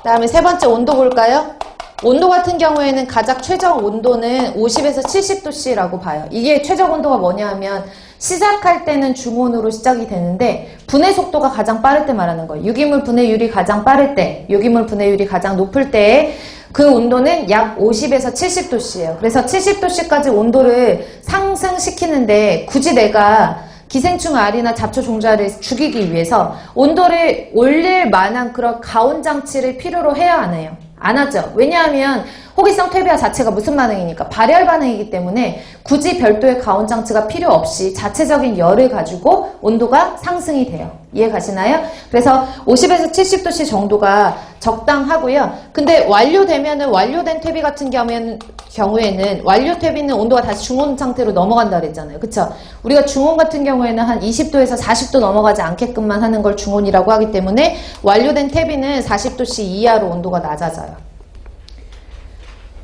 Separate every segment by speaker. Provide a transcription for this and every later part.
Speaker 1: 다음에 세 번째 온도 볼까요? 온도 같은 경우에는 가장 최적 온도는 50에서 70도씨라고 봐요. 이게 최적 온도가 뭐냐 하면 시작할 때는 중온으로 시작이 되는데 분해 속도가 가장 빠를 때 말하는 거예요. 유기물 분해율이 가장 빠를 때, 유기물 분해율이 가장 높을 때에 그 온도는 약 50에서 70도씨예요. 그래서 70도씨까지 온도를 상승시키는데 굳이 내가 기생충 알이나 잡초 종자를 죽이기 위해서 온도를 올릴 만한 그런 가온 장치를 필요로 해야 하나요? 안 하죠. 왜냐하면 호기성 퇴비화 자체가 무슨 반응이니까 발열 반응이기 때문에 굳이 별도의 가온 장치가 필요 없이 자체적인 열을 가지고 온도가 상승이 돼요. 이해 가시나요? 그래서 50에서 70도씨 정도가 적당하고요. 근데 완료되면은 완료된 퇴비 같은 경우에는 완료 퇴비는 온도가 다시 중온 상태로 넘어간다 그랬잖아요. 그쵸? 우리가 중온 같은 경우에는 한 20도에서 40도 넘어가지 않게끔만 하는 걸 중온이라고 하기 때문에 완료된 퇴비는 40도씨 이하로 온도가 낮아져요.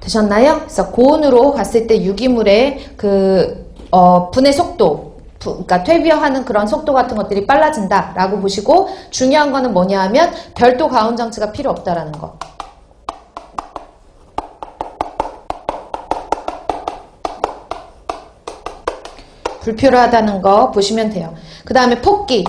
Speaker 1: 되셨나요? 그래서 고온으로 갔을 때 유기물의 분해 속도, 그러니까 퇴비화하는 그런 속도 같은 것들이 빨라진다라고 보시고 중요한 거는 뭐냐 하면 별도 가온 장치가 필요 없다라는 거. 불필요하다는 거 보시면 돼요. 그 다음에 폭기.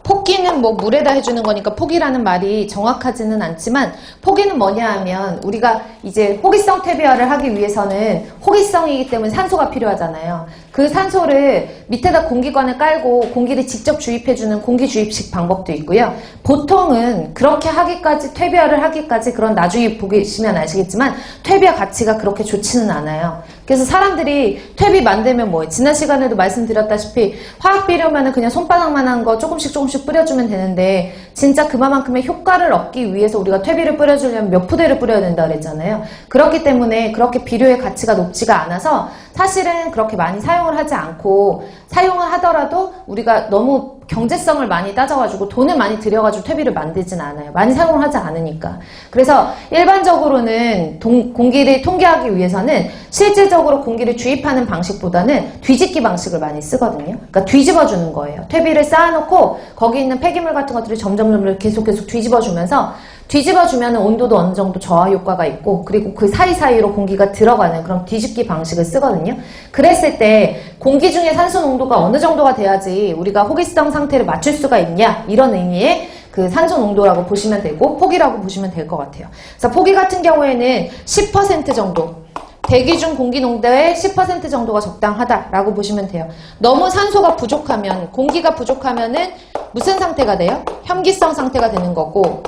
Speaker 1: 폭기는 뭐 물에다 해주는 거니까 폭이라는 말이 정확하지는 않지만 폭기는 뭐냐 하면 우리가 이제 호기성 퇴비화를 하기 위해서는 호기성이기 때문에 산소가 필요하잖아요. 그 산소를 밑에다 공기관을 깔고 공기를 직접 주입해주는 공기 주입식 방법도 있고요. 보통은 그렇게 하기까지 퇴비화를 하기까지 그런 나중에 보시면 아시겠지만 퇴비화 가치가 그렇게 좋지는 않아요. 그래서 사람들이 퇴비 만들면 뭐예요? 지난 시간에도 말씀드렸다시피 화학 비료면은 그냥 손바닥만한 거 조금씩 뿌려주면 되는데 진짜 그만큼의 효과를 얻기 위해서 우리가 퇴비를 뿌려주려면 몇 푸대를 뿌려야 된다 그랬잖아요. 그렇기 때문에 그렇게 비료의 가치가 높지가 않아서 사실은 그렇게 많이 사용을 하지 않고 사용을 하더라도 우리가 너무 경제성을 많이 따져가지고 돈을 많이 들여가지고 퇴비를 만들진 않아요. 많이 사용을 하지 않으니까. 그래서 일반적으로는 공기를 통계하기 위해서는 실질적으로 공기를 주입하는 방식보다는 뒤집기 방식을 많이 쓰거든요. 그러니까 뒤집어주는 거예요. 퇴비를 쌓아놓고 거기 있는 폐기물 같은 것들을 점점 계속 뒤집어주면서 뒤집어주면 온도도 어느 정도 저하 효과가 있고 그리고 그 사이사이로 공기가 들어가는 그런 뒤집기 방식을 쓰거든요. 그랬을 때 공기 중에 산소 농도가 어느 정도가 돼야지 우리가 호기성 상태를 맞출 수가 있냐 이런 의미의 그 산소 농도라고 보시면 되고 폭이라고 보시면 될 것 같아요. 그래서 폭이 같은 경우에는 10% 정도 대기 중 공기 농도의 10% 정도가 적당하다라고 보시면 돼요. 너무 산소가 부족하면 공기가 부족하면은 무슨 상태가 돼요? 현기성 상태가 되는 거고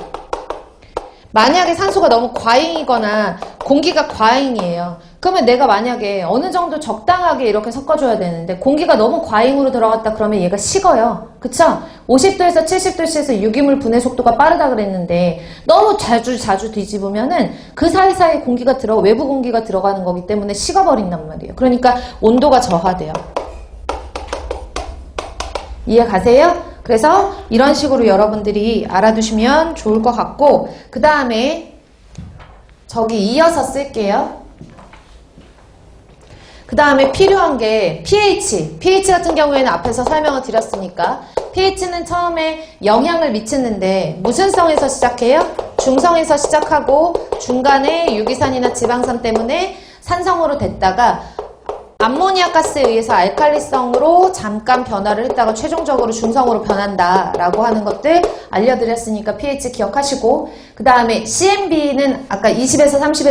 Speaker 1: 만약에 산소가 너무 과잉이거나 공기가 과잉이에요. 그러면 내가 만약에 어느 정도 적당하게 이렇게 섞어줘야 되는데 공기가 너무 과잉으로 들어갔다 그러면 얘가 식어요. 그쵸? 50도에서 70도씨에서 유기물 분해 속도가 빠르다 그랬는데 너무 자주 뒤집으면은 그 사이사이 공기가 외부 공기가 들어가는 거기 때문에 식어버린단 말이에요. 그러니까 온도가 저하돼요. 이해 가세요? 그래서 이런 식으로 여러분들이 알아두시면 좋을 것 같고 그 다음에 저기 이어서 쓸게요. 그 다음에 필요한 게 pH. pH 같은 경우에는 앞에서 설명을 드렸으니까 pH는 처음에 영향을 미치는데 무슨 성에서 시작해요? 중성에서 시작하고 중간에 유기산이나 지방산 때문에 산성으로 됐다가 암모니아 가스에 의해서 알칼리성으로 잠깐 변화를 했다가 최종적으로 중성으로 변한다라고 하는 것들 알려드렸으니까 pH 기억하시고 그 다음에 CMB는 아까 20에서 30에